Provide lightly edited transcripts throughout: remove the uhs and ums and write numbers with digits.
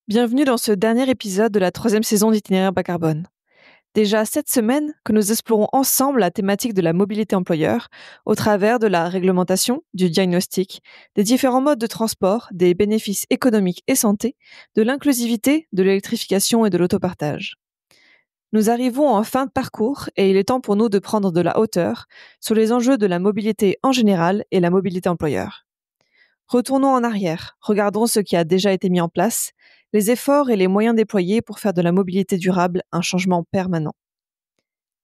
Bienvenue dans ce dernier épisode de la 3e saison d'Itinéraire bas carbone. Déjà cette semaine que nous explorons ensemble la thématique de la mobilité employeur au travers de la réglementation, du diagnostic, des différents modes de transport, des bénéfices économiques et santé, de l'inclusivité, de l'électrification et de l'autopartage. Nous arrivons en fin de parcours et il est temps pour nous de prendre de la hauteur sur les enjeux de la mobilité en général et la mobilité employeur. Retournons en arrière, regardons ce qui a déjà été mis en place, les efforts et les moyens déployés pour faire de la mobilité durable un changement permanent.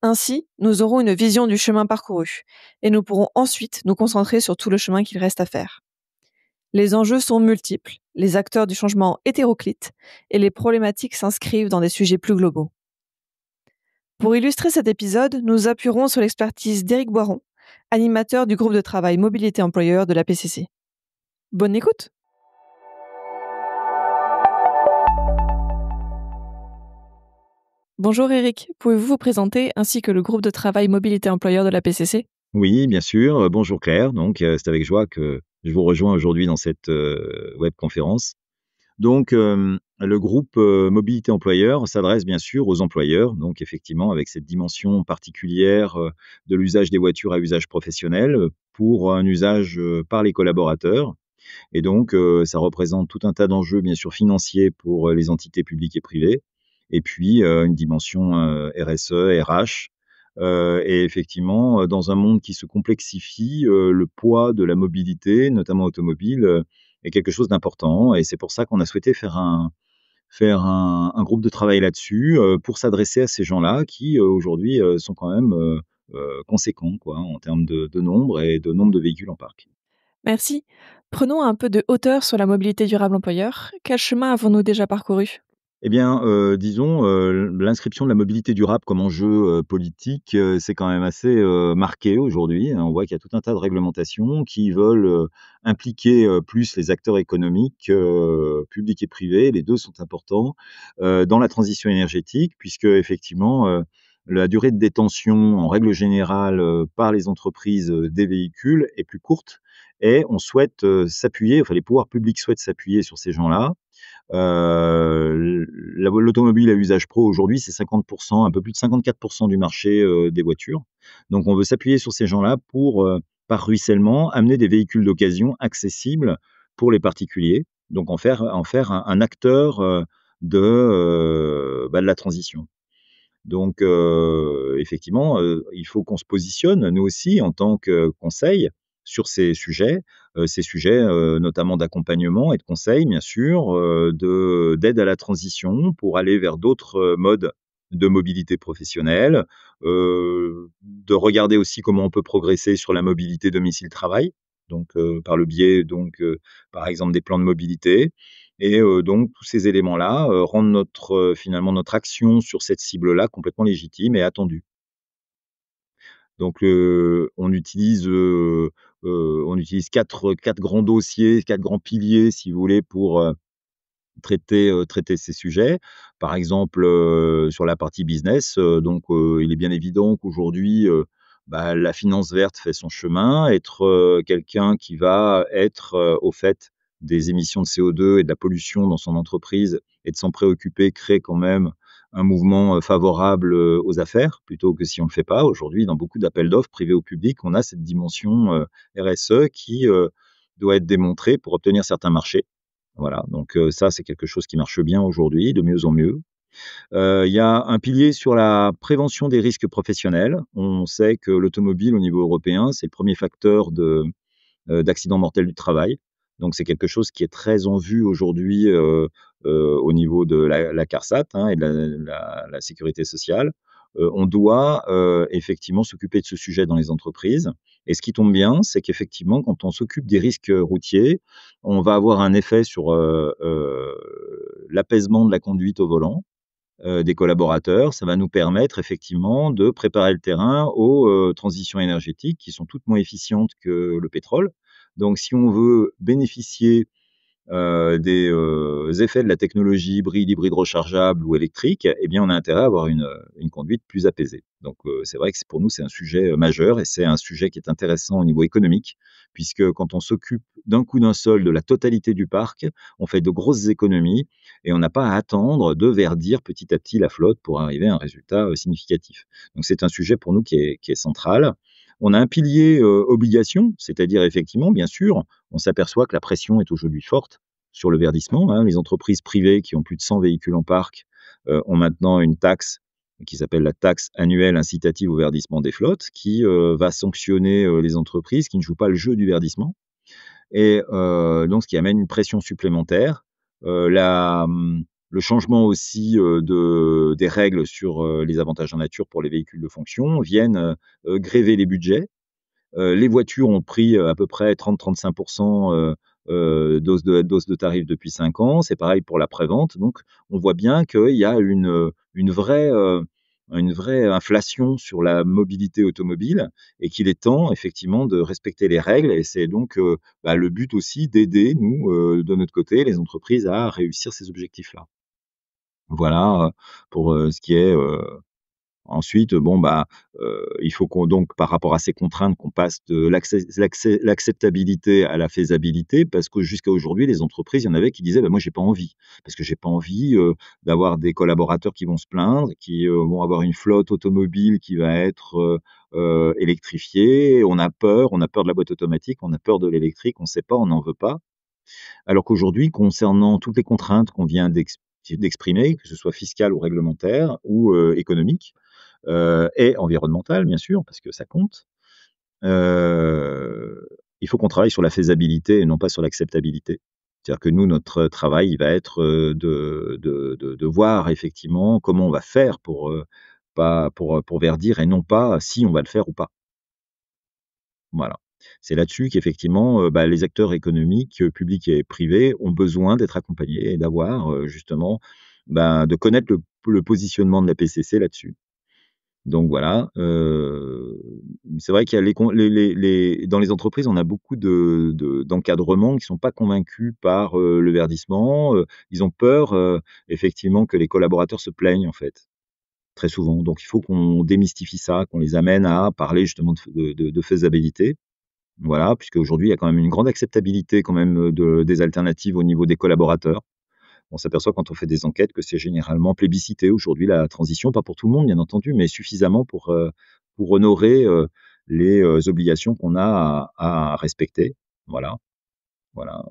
Ainsi, nous aurons une vision du chemin parcouru et nous pourrons ensuite nous concentrer sur tout le chemin qu'il reste à faire. Les enjeux sont multiples, les acteurs du changement hétéroclites et les problématiques s'inscrivent dans des sujets plus globaux. Pour illustrer cet épisode, nous appuierons sur l'expertise d'Éric Boiron, animateur du groupe de travail Mobilité Employeur de la PCC. Bonne écoute! Bonjour Eric, pouvez-vous vous présenter ainsi que le groupe de travail Mobilité Employeur de la PCC? Oui, bien sûr. Bonjour Claire. Donc, c'est avec joie que je vous rejoins aujourd'hui dans cette webconférence. Donc, le groupe Mobilité Employeur s'adresse bien sûr aux employeurs, donc effectivement avec cette dimension particulière de l'usage des voitures à usage professionnel pour un usage par les collaborateurs. Et donc, ça représente tout un tas d'enjeux bien sûr financiers pour les entités publiques et privées, et puis une dimension RSE, RH. Et effectivement, dans un monde qui se complexifie, le poids de la mobilité, notamment automobile, est quelque chose d'important. Et c'est pour ça qu'on a souhaité faire un groupe de travail là-dessus, pour s'adresser à ces gens-là qui, aujourd'hui, sont quand même conséquents, quoi, en termes de nombre et de nombre de véhicules en parc. Merci. Prenons un peu de hauteur sur la mobilité durable employeur. Quel chemin avons-nous déjà parcouru? Eh bien, disons, l'inscription de la mobilité durable comme enjeu, politique, c'est quand même assez, marqué aujourd'hui, hein. On voit qu'il y a tout un tas de réglementations qui veulent, impliquer, plus les acteurs économiques, publics et privés. Les 2 sont importants, dans la transition énergétique puisque effectivement, la durée de détention en règle générale, par les entreprises, des véhicules est plus courte et on souhaite, s'appuyer, enfin les pouvoirs publics souhaitent s'appuyer sur ces gens-là. L'automobile à usage pro aujourd'hui, c'est 50%, un peu plus de 54% du marché, des voitures. Donc on veut s'appuyer sur ces gens-là pour, par ruissellement, amener des véhicules d'occasion accessibles pour les particuliers. Donc en faire un acteur, de la transition. Donc effectivement, il faut qu'on se positionne, nous aussi, en tant que conseil, sur ces sujets, notamment d'accompagnement et de conseil, bien sûr, d'aide à la transition pour aller vers d'autres, modes de mobilité professionnelle, de regarder aussi comment on peut progresser sur la mobilité domicile-travail, donc par le biais par exemple des plans de mobilité. Et donc tous ces éléments-là, rendent finalement notre action sur cette cible-là complètement légitime et attendue. Donc on utilise quatre grands dossiers, 4 grands piliers si vous voulez pour, traiter ces sujets. Par exemple, sur la partie business, il est bien évident qu'aujourd'hui, la finance verte fait son chemin. Être, quelqu'un qui va être, au fait des émissions de CO2 et de la pollution dans son entreprise et de s'en préoccuper crée quand même un mouvement, favorable, aux affaires, plutôt que si on ne le fait pas. Aujourd'hui, dans beaucoup d'appels d'offres privés ou publics, on a cette dimension, RSE qui, doit être démontrée pour obtenir certains marchés. Voilà, donc ça, c'est quelque chose qui marche bien aujourd'hui, de mieux en mieux. Il y a un pilier sur la prévention des risques professionnels. On sait que l'automobile, au niveau européen, c'est le premier facteur d'accidents mortels du travail. Donc c'est quelque chose qui est très en vue aujourd'hui, au niveau de la CARSAT, hein, et de la sécurité sociale. On doit, effectivement s'occuper de ce sujet dans les entreprises. Et ce qui tombe bien, c'est qu'effectivement, quand on s'occupe des risques routiers, on va avoir un effet sur, l'apaisement de la conduite au volant, des collaborateurs. Ça va nous permettre effectivement de préparer le terrain aux, transitions énergétiques qui sont toutes moins efficientes que le pétrole. Donc si on veut bénéficier des effets de la technologie hybride rechargeable ou électrique, eh bien, on a intérêt à avoir une conduite plus apaisée. Donc, c'est vrai que c'est pour nous, c'est un sujet, majeur et c'est un sujet qui est intéressant au niveau économique, puisque quand on s'occupe d'un coup d'un seul de la totalité du parc, on fait de grosses économies et on n'a pas à attendre de verdir petit à petit la flotte pour arriver à un résultat, significatif. Donc c'est un sujet pour nous qui est central. On a un pilier, obligation, c'est-à-dire effectivement, bien sûr, on s'aperçoit que la pression est aujourd'hui forte sur le verdissement, hein. Les entreprises privées qui ont plus de 100 véhicules en parc, ont maintenant une taxe qui s'appelle la taxe annuelle incitative au verdissement des flottes, qui, va sanctionner, les entreprises qui ne jouent pas le jeu du verdissement et donc ce qui amène une pression supplémentaire. Le changement aussi, des règles sur, les avantages en nature pour les véhicules de fonction viennent, grever les budgets. Les voitures ont pris, à peu près 30-35 d'hausse de tarif depuis 5 ans. C'est pareil pour la prévente. Donc on voit bien qu'il y a une vraie inflation sur la mobilité automobile et qu'il est temps effectivement de respecter les règles et c'est donc, le but aussi d'aider nous, de notre côté, les entreprises à réussir ces objectifs-là. Voilà, pour, ce qui est, ensuite, bon, il faut qu'on donc par rapport à ces contraintes, qu'on passe de l'acceptabilité à la faisabilité parce que jusqu'à aujourd'hui, les entreprises, il y en avait qui disaient: «Bah, moi, j'ai pas envie». Parce que j'ai pas envie, d'avoir des collaborateurs qui vont se plaindre, qui, vont avoir une flotte automobile qui va être, électrifiée. On a peur de la boîte automatique, on a peur de l'électrique, on sait pas, on n'en veut pas. Alors qu'aujourd'hui, concernant toutes les contraintes qu'on vient d'exprimer, que ce soit fiscales ou réglementaires ou, économiques, et environnementales, bien sûr, parce que ça compte. Il faut qu'on travaille sur la faisabilité et non pas sur l'acceptabilité. C'est-à-dire que nous, notre travail, il va être, de voir effectivement comment on va faire pour, pas pour verdir et non pas si on va le faire ou pas. Voilà. C'est là-dessus qu'effectivement, les acteurs économiques, publics et privés ont besoin d'être accompagnés et d'avoir, justement, de connaître le positionnement de la PCC là-dessus. Donc voilà, c'est vrai qu'il y a les dans les entreprises, on a beaucoup d'encadrements qui sont pas convaincus par, le verdissement, ils ont peur, effectivement que les collaborateurs se plaignent, en fait, très souvent. Donc il faut qu'on démystifie ça, qu'on les amène à parler justement de faisabilité. Voilà, puisqu'aujourd'hui, il y a quand même une grande acceptabilité quand même, des alternatives au niveau des collaborateurs. On s'aperçoit quand on fait des enquêtes que c'est généralement plébiscité aujourd'hui la transition, pas pour tout le monde bien entendu, mais suffisamment pour honorer, les, obligations qu'on a à respecter. Voilà, voilà.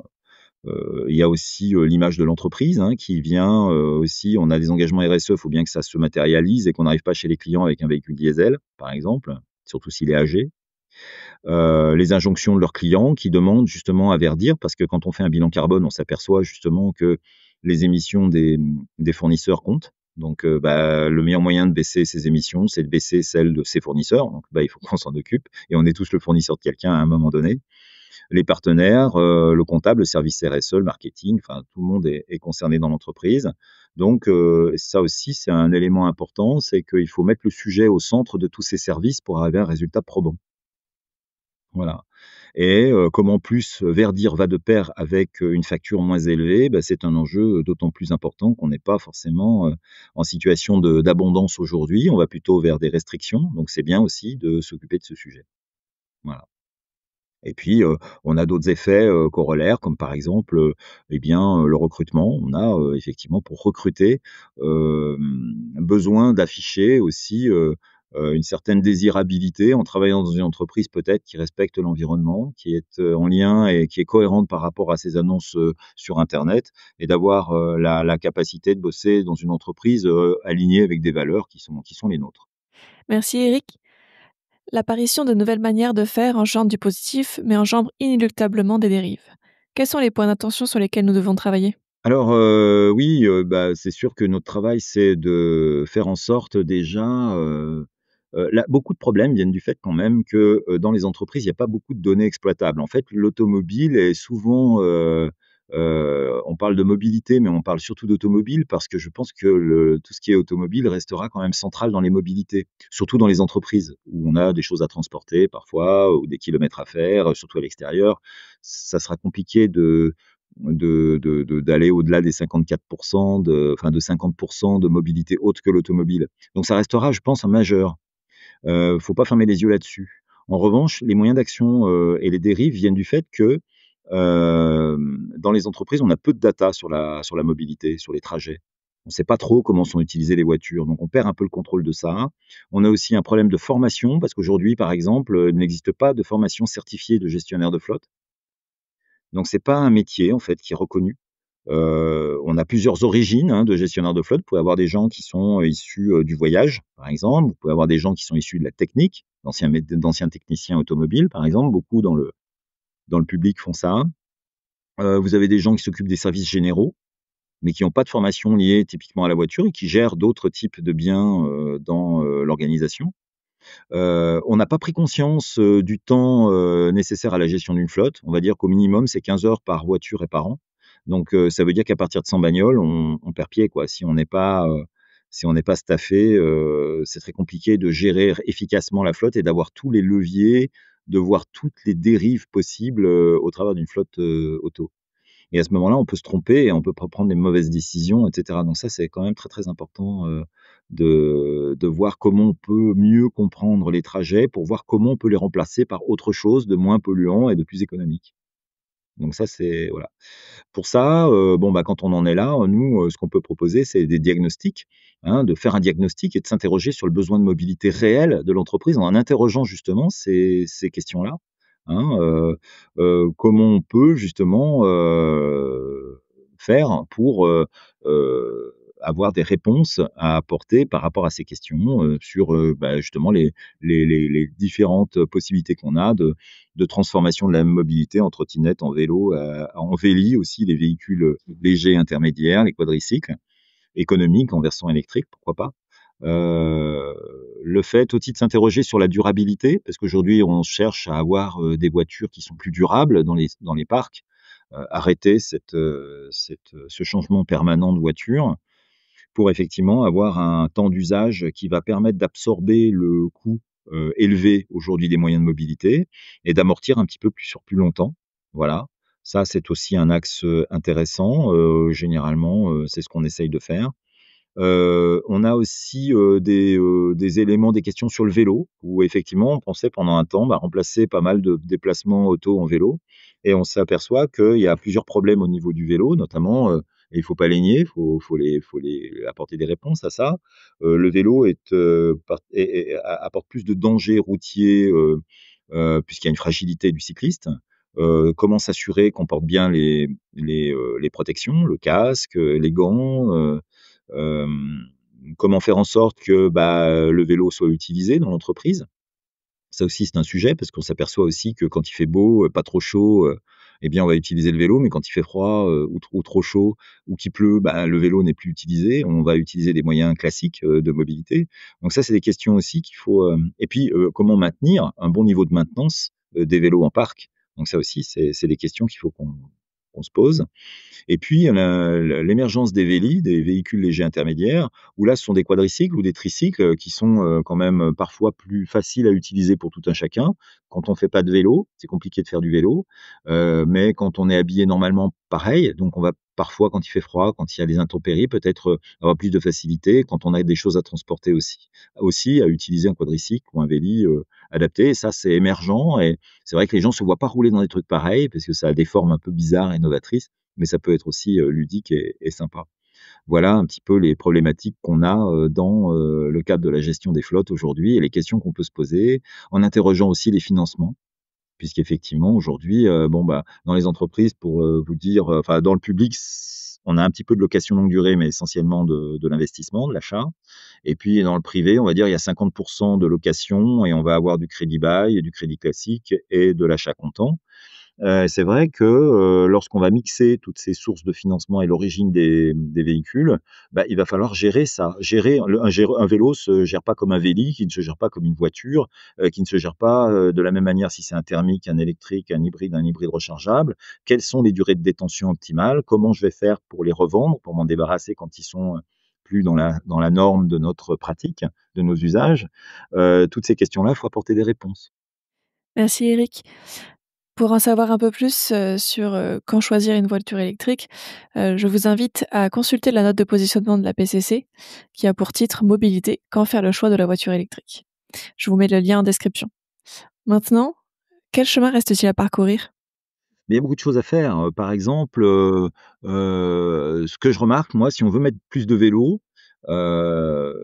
Il y a aussi, l'image de l'entreprise, hein, qui vient, aussi on a des engagements RSE, il faut bien que ça se matérialise et qu'on n'arrive pas chez les clients avec un véhicule diesel, par exemple, surtout s'il est âgé. Les injonctions de leurs clients qui demandent justement à verdir parce que quand on fait un bilan carbone, on s'aperçoit justement que les émissions des fournisseurs comptent. Donc, le meilleur moyen de baisser ses émissions, c'est de baisser celles de ses fournisseurs. Donc, il faut qu'on s'en occupe et on est tous le fournisseur de quelqu'un à un moment donné. Les partenaires, le comptable, le service RSE, le marketing, enfin tout le monde est concerné dans l'entreprise. Donc, ça aussi, c'est un élément important, c'est qu'il faut mettre le sujet au centre de tous ces services pour arriver à un résultat probant. Voilà et comme en plus, verdir va de pair avec, une facture moins élevée, c'est un enjeu, d'autant plus important qu'on n'est pas forcément, en situation d'abondance aujourd'hui. On va plutôt vers des restrictions, donc c'est bien aussi de s'occuper de ce sujet. Voilà et puis, on a d'autres effets, corollaires comme par exemple, le recrutement. On a, effectivement pour recruter, besoin d'afficher aussi, une certaine désirabilité en travaillant dans une entreprise peut-être qui respecte l'environnement, qui est, en lien et qui est cohérente par rapport à ses annonces, sur internet et d'avoir, la capacité de bosser dans une entreprise, alignée avec des valeurs qui sont les nôtres. Merci Eric. L'apparition de nouvelles manières de faire engendre du positif, mais engendre inéluctablement des dérives. Quels sont les points d'attention sur lesquels nous devons travailler? Alors, oui, c'est sûr que notre travail, c'est de faire en sorte déjà, là, beaucoup de problèmes viennent du fait quand même que, dans les entreprises, il y a pas beaucoup de données exploitables. En fait, l'automobile est souvent, on parle de mobilité, mais on parle surtout d'automobile parce que je pense que tout ce qui est automobile restera quand même central dans les mobilités, surtout dans les entreprises où on a des choses à transporter parfois ou des kilomètres à faire, surtout à l'extérieur. Ça sera compliqué d'aller au-delà des 54%, de 50% de mobilité autre que l'automobile. Donc ça restera, je pense, un majeur. Faut pas fermer les yeux là-dessus. En revanche, les moyens d'action, et les dérives viennent du fait que, dans les entreprises, on a peu de data sur la mobilité, sur les trajets. On ne sait pas trop comment sont utilisées les voitures, donc on perd un peu le contrôle de ça. On a aussi un problème de formation parce qu'aujourd'hui, par exemple, il n'existe pas de formation certifiée de gestionnaire de flotte. Donc c'est pas un métier, en fait, qui est reconnu. On a plusieurs origines, hein, de gestionnaires de flotte. Vous pouvez avoir des gens qui sont issus, du voyage, par exemple. Vous pouvez avoir des gens qui sont issus de la technique, d'anciens techniciens automobiles, par exemple. Beaucoup dans le public font ça. Vous avez des gens qui s'occupent des services généraux, mais qui n'ont pas de formation liée typiquement à la voiture et qui gèrent d'autres types de biens, dans, l'organisation. On n'a pas pris conscience, du temps, nécessaire à la gestion d'une flotte. On va dire qu'au minimum, c'est 15 heures par voiture et par an. Donc, ça veut dire qu'à partir de 100 bagnoles, on perd pied, quoi. Si on n'est pas staffé, c'est très compliqué de gérer efficacement la flotte et d'avoir tous les leviers, de voir toutes les dérives possibles, au travers d'une flotte, auto. Et à ce moment-là, on peut se tromper et on peut prendre des mauvaises décisions, et cetera. Donc ça, c'est quand même très, très important, de voir comment on peut mieux comprendre les trajets pour voir comment on peut les remplacer par autre chose de moins polluant et de plus économique. Donc ça, c'est voilà. Pour ça, bon, bah, quand on en est là, nous, ce qu'on peut proposer, c'est des diagnostics, hein, de faire un diagnostic et de s'interroger sur le besoin de mobilité réel de l'entreprise en interrogeant justement ces questions-là, hein, comment on peut justement, faire pour, avoir des réponses à apporter par rapport à ces questions, sur, bah, justement les différentes possibilités qu'on a de transformation de la mobilité en trottinette, en vélo, en véli aussi, les véhicules légers intermédiaires, les quadricycles, économiques en version électrique, pourquoi pas. Heu, le fait aussi de s'interroger sur la durabilité, parce qu'aujourd'hui on cherche à avoir, des voitures qui sont plus durables dans les parcs, arrêter ce changement permanent de voiture pour effectivement avoir un temps d'usage qui va permettre d'absorber le coût, élevé aujourd'hui des moyens de mobilité et d'amortir un petit peu plus sur plus longtemps. Voilà. Ça, c'est aussi un axe, intéressant, généralement, c'est ce qu'on essaye de faire. On a aussi, des éléments, des questions sur le vélo où effectivement on pensait pendant un temps, bah, remplacer pas mal de déplacements auto en vélo et on s'aperçoit qu'il y a plusieurs problèmes au niveau du vélo, notamment, et il faut pas les nier, il faut les apporter des réponses à ça. Le vélo apporte plus de dangers routiers, puisqu'il y a une fragilité du cycliste. Comment s'assurer qu'on porte bien les protections, le casque, les gants, Hem, comment faire en sorte que, bah, le vélo soit utilisé dans l'entreprise? Ça aussi, c'est un sujet parce qu'on s'aperçoit aussi que quand il fait beau, pas trop chaud, eh bien, on va utiliser le vélo, mais quand il fait froid, ou trop chaud ou qu'il pleut, bah, le vélo n'est plus utilisé. On va utiliser des moyens classiques, de mobilité. Donc ça, c'est des questions aussi qu'il faut, et puis, comment maintenir un bon niveau de maintenance, des vélos en parc? Donc ça aussi, c'est des questions qu'il faut qu'on se pose. Et puis, l'émergence des vélis, des véhicules légers intermédiaires, où là, ce sont des quadricycles ou des tricycles, qui sont, quand même, parfois plus faciles à utiliser pour tout un chacun. Quand on fait pas de vélo, c'est compliqué de faire du vélo, mais quand on est habillé normalement, pareil. Donc on va parfois, quand il fait froid, quand il y a des intempéries, peut-être, avoir plus de facilité. Quand on a des choses à transporter aussi à utiliser un quadricycle ou un véli, adapté. Et ça, c'est émergent et c'est vrai que les gens se voient pas rouler dans des trucs pareils parce que ça a des formes un peu bizarres et novatrices, mais ça peut être aussi, ludique et sympa. Voilà un petit peu les problématiques qu'on a, dans, le cadre de la gestion des flottes aujourd'hui et les questions qu'on peut se poser, en interrogeant aussi les financements. Puisqu'effectivement aujourd'hui, bon, bah, dans les entreprises pour, vous dire, enfin dans le public, on a un petit peu de location longue durée, mais essentiellement de l'investissement, de l'achat. Et puis dans le privé, on va dire il y a 50 de location et on va avoir du crédit bail et du crédit classique et de l'achat comptant. C'est vrai que, lorsqu'on va mixer toutes ces sources de financement et l'origine des véhicules, bah, il va falloir gérer ça. Gérer un vélo se gère pas comme un Véli, qui ne se gère pas comme une voiture, qui ne se gère pas, de la même manière si c'est un thermique, un électrique, un hybride rechargeable. Quelles sont les durées de détention optimales? Comment je vais faire pour les revendre, pour m'en débarrasser quand ils sont, plus dans la norme de notre pratique, de nos usages? Toutes ces questions-là, il faut apporter des réponses. Merci Eric. Pour en savoir un peu plus, sur, quand choisir une voiture électrique, je vous invite à consulter la note de positionnement de la PCC qui a pour titre «Mobilité, quand faire le choix de la voiture électrique». Je vous mets le lien en description. Maintenant, quel chemin reste-t-il à parcourir? Mais il y a beaucoup de choses à faire, par exemple, ce que je remarque moi, si on veut mettre plus de vélos, heu,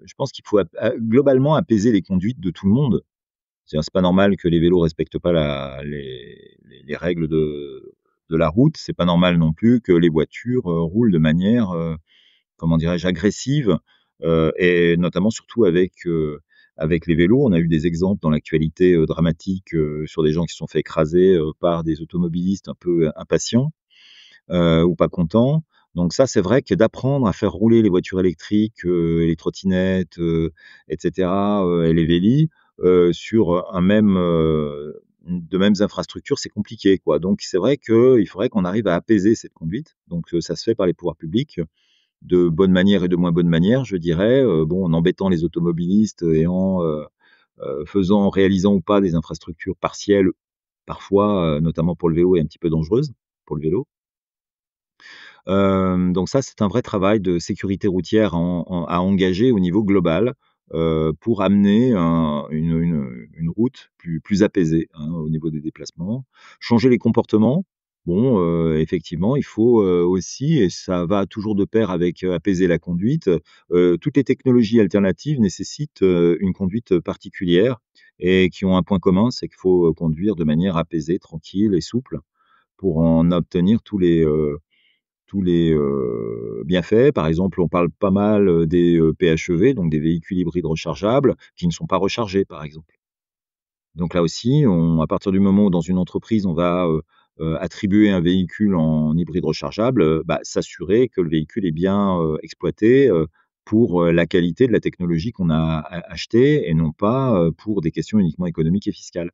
je pense qu'il faut globalement apaiser les conduites de tout le monde. C'est-à-dire, c'est pas normal que les vélos respectent pas les règles de la route. C'est pas normal non plus que les voitures, roulent de manière, comment dirais-je? Agressive, et notamment surtout avec les vélos. On a eu des exemples dans l'actualité, dramatiques, sur des gens qui se sont fait écraser, par des automobilistes un peu impatients, ou pas contents. Donc ça, c'est vrai que d'apprendre à faire rouler les voitures électriques, les trottinettes, et cetera, et les vélis, sur de mêmes infrastructures, c'est compliqué, quoi. Donc c'est vrai qu'il faudrait qu'on arrive à apaiser cette conduite. Donc ça se fait par les pouvoirs publics, de bonne manière et de moins bonne manière, je dirais, bon, en embêtant les automobilistes et en réalisant ou pas des infrastructures partielles, parfois, notamment pour le vélo et un petit peu dangereuses pour le vélo. Donc ça, c'est un vrai travail de sécurité routière à engager au niveau global, pour amener une route plus apaisée, hein, au niveau des déplacements. Changer les comportements. Bon, effectivement, il faut, aussi, et ça va toujours de pair avec, apaiser la conduite, toutes les technologies alternatives nécessitent, une conduite particulière et qui ont un point commun, c'est qu'il faut, conduire de manière apaisée, tranquille et souple pour en obtenir tous les bienfaits. Par exemple, on parle pas mal, des, PHEV, donc des véhicules hybrides rechargeables, qui ne sont pas rechargés, par exemple. Donc là aussi, à partir du moment où dans une entreprise, on va, attribuer un véhicule en hybride rechargeable, bah, s'assurer que le véhicule est bien, exploité, pour, la qualité de la technologie qu'on a achetée et non pas, pour des questions uniquement économiques et fiscales.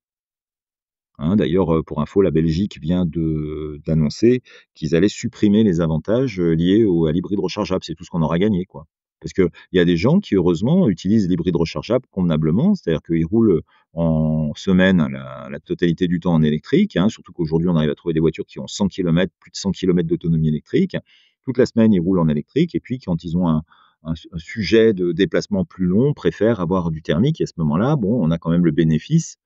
Hein, d'ailleurs, pour info, la Belgique vient d'annoncer qu'ils allaient supprimer les avantages, liés à l'hybride rechargeable. C'est tout ce qu'on aura gagné, quoi. Parce qu'il y a des gens qui, heureusement, utilisent l'hybride rechargeable convenablement, c'est-à-dire qu'ils roulent en semaine la totalité du temps en électrique, hein, surtout qu'aujourd'hui, on arrive à trouver des voitures qui ont 100 kilomètres, plus de 100 kilomètres d'autonomie électrique. Toute la semaine, ils roulent en électrique et puis quand ils ont un sujet de déplacement plus long, préfèrent avoir du thermique et à ce moment-là, bon, on a quand même le bénéfice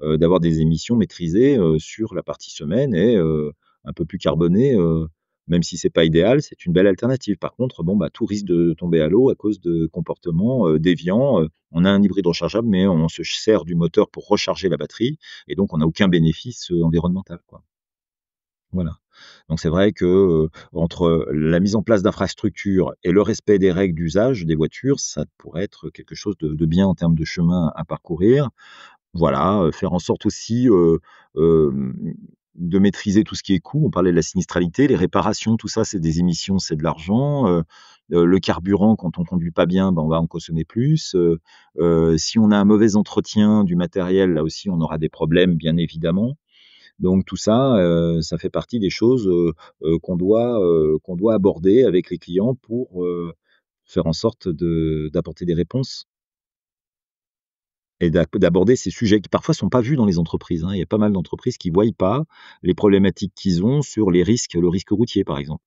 d'avoir des émissions maîtrisées, sur la partie semaine et un peu plus carbonées, même si c'est pas idéal, c'est une belle alternative. Par contre, bon, bah, tout risque de tomber à l'eau à cause de comportements, déviants, on a un hybride rechargeable, mais on se sert du moteur pour recharger la batterie et donc on n'a aucun bénéfice, environnemental, quoi. Voilà. Donc c'est vrai que, entre la mise en place d'infrastructures et le respect des règles d'usage des voitures, ça pourrait être quelque chose de bien en termes de chemin à parcourir. Voilà, faire en sorte aussi, de maîtriser tout ce qui est coût. On parlait de la sinistralité, les réparations, tout ça, c'est des émissions, c'est de l'argent, le carburant, quand on conduit pas bien, ben, on va en consommer plus, si on a un mauvais entretien du matériel, là aussi, on aura des problèmes, bien évidemment. Donc tout ça, ça fait partie des choses, qu'on doit aborder avec les clients pour, faire en sorte d'apporter des réponses. Et d'aborder ces sujets qui parfois sont pas vus dans les entreprises, hein. Il y a pas mal d'entreprises qui voient pas les problématiques qu'ils ont sur les risques, le risque routier, par exemple.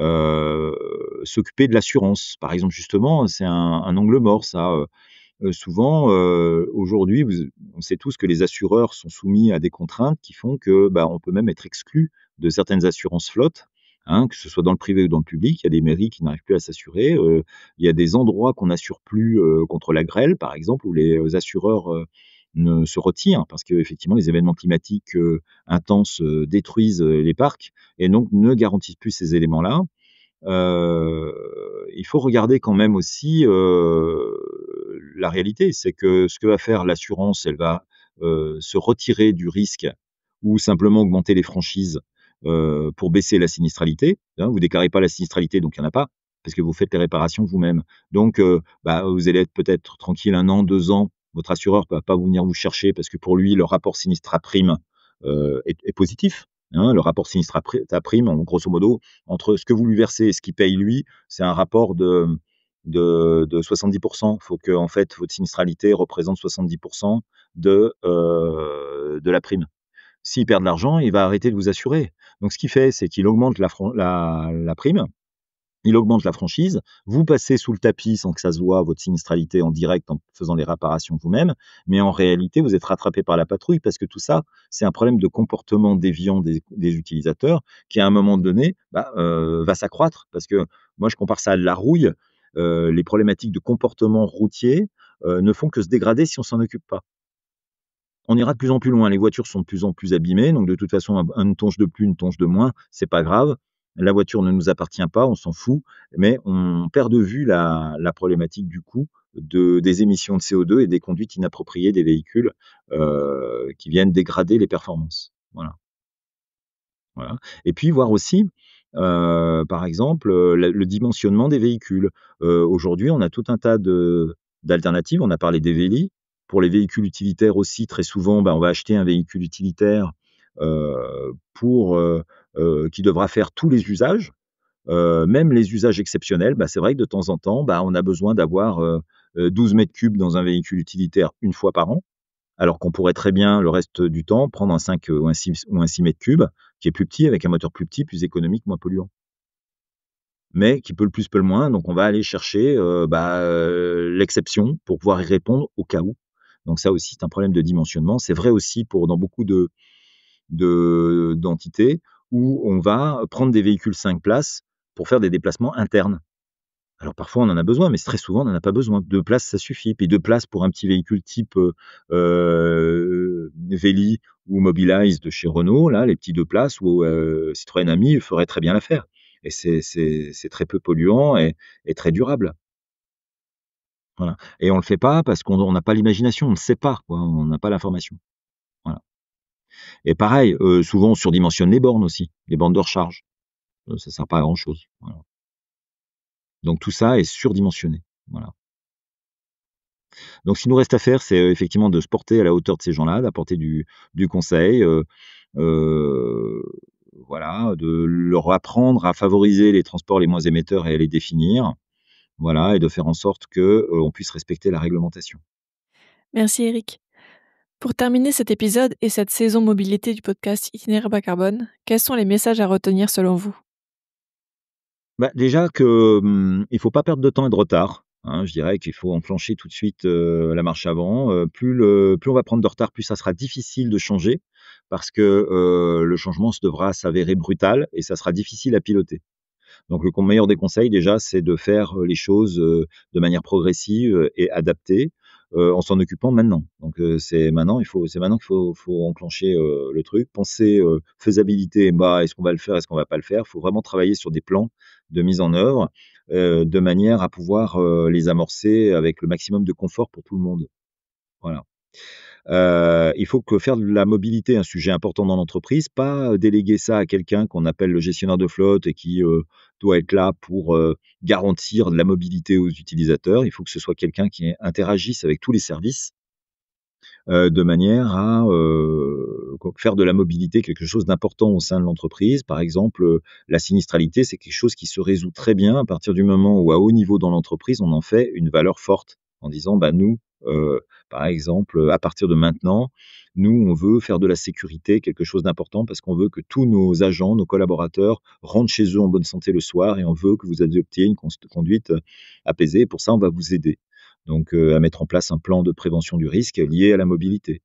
Heu, S'occuper de l'assurance, par exemple, justement, c'est un angle mort ça, souvent, aujourd'hui, on sait tous que les assureurs sont soumis à des contraintes qui font que, bah, on peut même être exclu de certaines assurances flottes, hein, que ce soit dans le privé ou dans le public. Il y a des mairies qui n'arrivent plus à s'assurer, il y a des endroits qu'on n'assure plus, contre la grêle, par exemple, où les, assureurs, ne se retirent parce qu'effectivement les événements climatiques, intenses, détruisent, les parcs et donc ne garantissent plus ces éléments-là. Il faut regarder quand même aussi, la réalité. C'est que ce que va faire l'assurance, elle va, se retirer du risque ou simplement augmenter les franchises, pour baisser la sinistralité, hein. Vous déclarez pas la sinistralité, donc il y en a pas, parce que vous faites les réparations vous-même. Donc, bah, vous allez être peut-être tranquille 1 an, 2 ans. Votre assureur va pas venir vous chercher parce que pour lui, le rapport sinistre à prime, est positif, hein. Le rapport sinistre à prime, en grosso modo, entre ce que vous lui versez et ce qu'il paye lui, c'est un rapport de 70. Il faut que en fait, votre sinistralité représente 70 de la prime. S'il perd de l'argent, il va arrêter de vous assurer. Donc ce qu'il fait, c'est qu'il augmente la prime, il augmente la franchise, vous passez sous le tapis sans que ça se voit votre sinistralité en direct en faisant les réparations vous-même, mais en réalité, vous êtes rattrapé par la patrouille parce que tout ça, c'est un problème de comportement déviant des utilisateurs qui, à un moment donné, va s'accroître. Parce que moi, je compare ça à de la rouille. Les problématiques de comportement routier, ne font que se dégrader si on s'en occupe pas. On ira de plus en plus loin. Les voitures sont de plus en plus abîmées, donc de toute façon, une tonche de plus, une tonche de moins, c'est pas grave. La voiture ne nous appartient pas, on s'en fout, mais on perd de vue la problématique du coût des émissions de CO2 et des conduites inappropriées des véhicules, qui viennent dégrader les performances. Voilà, voilà. Et puis voir aussi, par exemple, le dimensionnement des véhicules. Aujourd'hui, on a tout un tas d'alternatives. On a parlé des vélis. Pour les véhicules utilitaires aussi, très souvent, on va acheter un véhicule utilitaire, qui devra faire tous les usages, même les usages exceptionnels. C'est vrai que de temps en temps, on a besoin d'avoir, 12 m3 dans un véhicule utilitaire une fois par an, alors qu'on pourrait très bien, le reste du temps, prendre un 5 ou un 6 m3 qui est plus petit, avec un moteur plus petit, plus économique, moins polluant. Mais qui peut le plus, peut le moins, donc on va aller chercher, l'exception pour pouvoir y répondre au cas où. Donc ça aussi, c'est un problème de dimensionnement. C'est vrai aussi pour dans beaucoup d'entités où on va prendre des véhicules 5 places pour faire des déplacements internes. Alors parfois on en a besoin, mais très souvent on n'en a pas besoin. 2 places, ça suffit. Puis 2 places pour un petit véhicule type, Véli ou Mobilize de chez Renault, là, les petits 2 places ou Citroën Ami feraient très bien l'affaire. Et c'est très peu polluant et très durable. Voilà. Et on le fait pas parce qu'on n'a pas l'imagination, on ne sait pas, quoi, on n'a pas l'information. Voilà. Et pareil, souvent on surdimensionne les bornes aussi, les bornes de recharge. Ça sert pas à grand chose. Voilà. Donc tout ça est surdimensionné. Voilà. Donc ce qu'il nous reste à faire, c'est, effectivement de se porter à la hauteur de ces gens-là, d'apporter du conseil, heu, voilà, de leur apprendre à favoriser les transports les moins émetteurs et à les définir. Voilà, et de faire en sorte que, on puisse respecter la réglementation. Merci Eric. Pour terminer cet épisode et cette saison mobilité du podcast Itinéraire bas carbone, quels sont les messages à retenir selon vous? Déjà que, il faut pas perdre de temps et de retard, hein. Je dirais qu'il faut enclencher tout de suite, la marche avant, plus on va prendre de retard, plus ça sera difficile de changer parce que, le changement devra s'avérer brutal et ça sera difficile à piloter. Donc le meilleur des conseils déjà, c'est de faire, les choses, de manière progressive, et adaptée, en s'en occupant maintenant. Donc c'est maintenant qu'il faut enclencher, le truc. Penser, faisabilité, est-ce qu'on va le faire? Est-ce qu'on va pas le faire? Il faut vraiment travailler sur des plans de mise en œuvre, de manière à pouvoir, les amorcer avec le maximum de confort pour tout le monde. Voilà. Il faut que faire de la mobilité un sujet important dans l'entreprise, pas déléguer ça à quelqu'un qu'on appelle le gestionnaire de flotte et qui, doit être là pour, garantir de la mobilité aux utilisateurs. Il faut que ce soit quelqu'un qui interagisse avec tous les services, de manière à, faire de la mobilité quelque chose d'important au sein de l'entreprise. Par exemple, la sinistralité, c'est quelque chose qui se résout très bien à partir du moment où, à haut niveau dans l'entreprise, on en fait une valeur forte en disant: nous, par exemple, à partir de maintenant, nous, on veut faire de la sécurité quelque chose d'important parce qu'on veut que tous nos agents, nos collaborateurs rentrent chez eux en bonne santé le soir et on veut que vous adoptiez une conduite, apaisée et pour ça, on va vous aider. Donc, à mettre en place un plan de prévention du risque lié à la mobilité.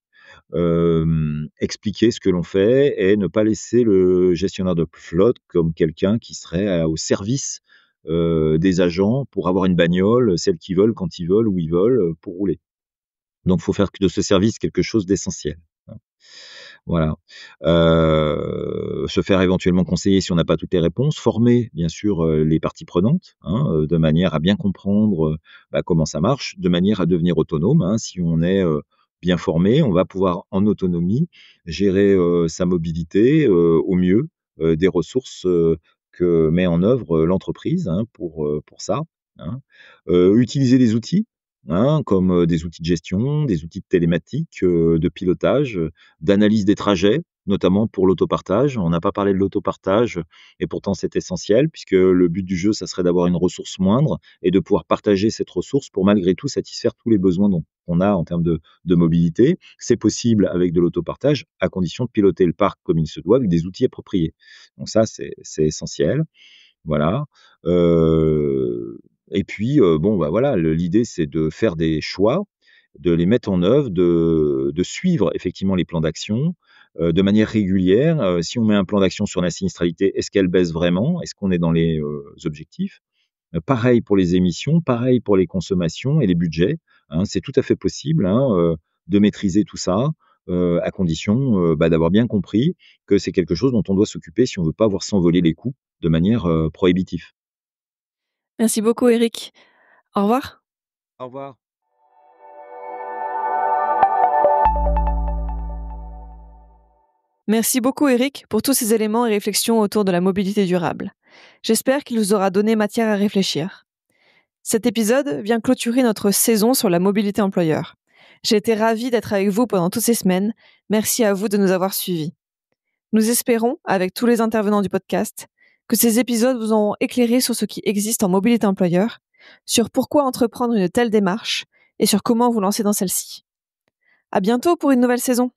Expliquer ce que l'on fait et ne pas laisser le gestionnaire de flotte comme quelqu'un qui serait, au service, des agents pour avoir une bagnole, celle qu'ils veulent, quand ils veulent, où ils veulent, pour rouler. Donc faut faire de ce service quelque chose d'essentiel, hein. Voilà. Se faire éventuellement conseiller si on n'a pas toutes les réponses. Former, bien sûr, les parties prenantes, hein, de manière à bien comprendre, comment ça marche, de manière à devenir autonome, hein. Si on est, bien formé, on va pouvoir, en autonomie, gérer, sa mobilité, au mieux, des ressources, que met en œuvre, l'entreprise, hein, pour ça, hein. Utiliser des outils, hein, comme, des outils de gestion, des outils de télématique, de pilotage, d'analyse des trajets. notamment pour l'autopartage. On n'a pas parlé de l'autopartage et pourtant c'est essentiel puisque le but du jeu, ça serait d'avoir une ressource moindre et de pouvoir partager cette ressource pour malgré tout satisfaire tous les besoins dont on a en termes de mobilité. C'est possible avec de l'autopartage à condition de piloter le parc comme il se doit avec des outils appropriés. Donc ça, c'est essentiel. Voilà, et puis, bon, bah, voilà, l'idée, c'est de faire des choix, de les mettre en œuvre, de suivre effectivement les plans d'action, de manière régulière. Si on met un plan d'action sur la sinistralité, est-ce qu'elle baisse vraiment? Est-ce qu'on est dans les, objectifs? Pareil pour les émissions, pareil pour les consommations et les budgets, hein. C'est tout à fait possible, hein, de maîtriser tout ça, à condition, bah, d'avoir bien compris que c'est quelque chose dont on doit s'occuper si on veut pas voir s'envoler les coûts de manière, prohibitive. Merci beaucoup, Eric. Au revoir. Au revoir. Merci beaucoup, Eric, pour tous ces éléments et réflexions autour de la mobilité durable. J'espère qu'il vous aura donné matière à réfléchir. Cet épisode vient clôturer notre saison sur la mobilité employeur. J'ai été ravie d'être avec vous pendant toutes ces semaines. Merci à vous de nous avoir suivis. Nous espérons, avec tous les intervenants du podcast, que ces épisodes vous auront éclairé sur ce qui existe en mobilité employeur, sur pourquoi entreprendre une telle démarche et sur comment vous lancer dans celle-ci. À bientôt pour une nouvelle saison.